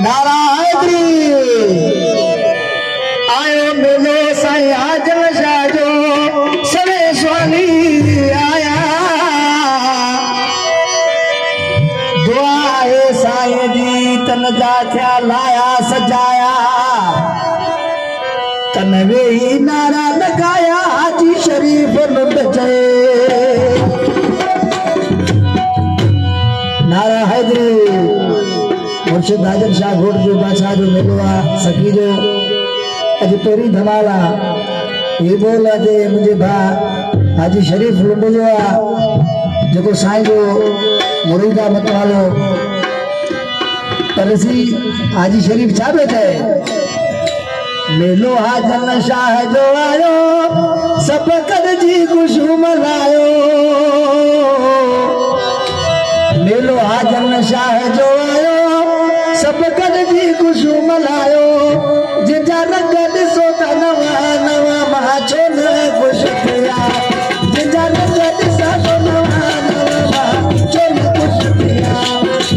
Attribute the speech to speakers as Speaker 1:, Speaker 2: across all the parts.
Speaker 1: नारायण आयो मेलो साईं आजम शाह जो सवे स्वामी आया दुआ है साईं जी तन जा थिया लाया सजाया तन वे ही नारा लगाया हाजी शरीफ लुट जाए नारा हैदरी मुर्शिद आजम शाह घोट जो बादशाह जो मेलो आहे सखी जो अॼु पहिरीं धमाल आहे ये बोल अॼु मुंहिंजे भाउ हाजी शरीफ़ लुंड जो आहे जेको साईं जो मुरीद आहे मतवालो पर सी हाजी शरीफ़ छा पियो चए मेलो हाजन शाह जो आयो सभु जी ख़ुशू मल्हायो मेलो हाजन शाह जो आयो सभु जी ख़ुशू मल्हायो जिंजा रंग ॾिसो त नवा नवा मां छो न ख़ुशि थिया जिंजा रंग ॾिसां त नवा नवा मां छो न ख़ुशि थिया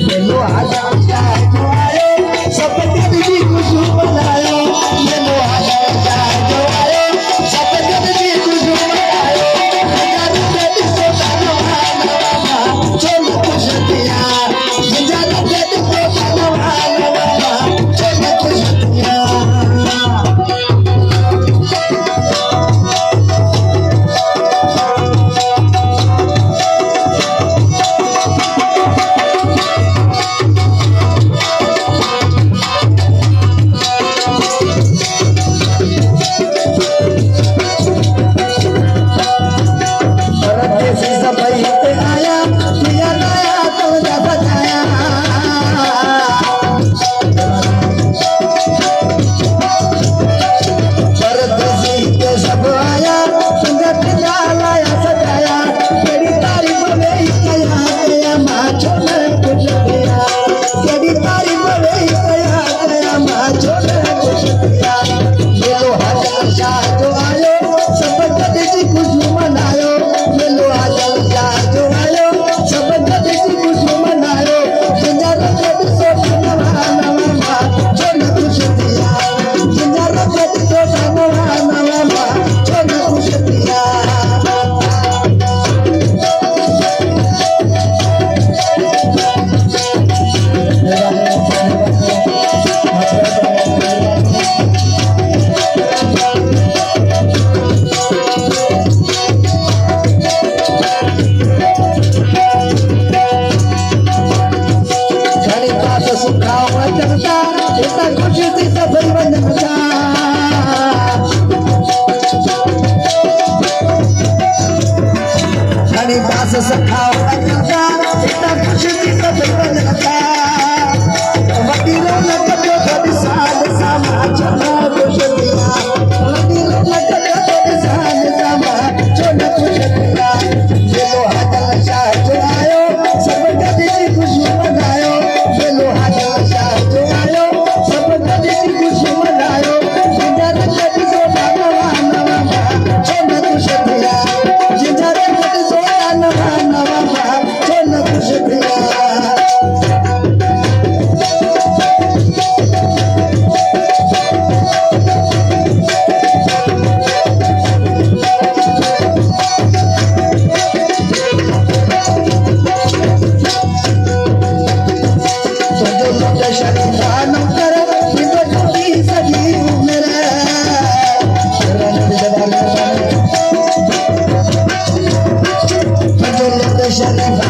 Speaker 1: मेलो हाजन शाह जो आयो सभु जी ख़ुशू मल्हायो मेलो हाजन शाह जो आयो सभु जी ख़ुशू मल्हायो जिंजा रंग ॾिसो त नवा नवा मां छो न ख़ुशि थिया जिंजा रंग ॾिसो त नवा नवा मां छो न ख़ुशि थिया Shut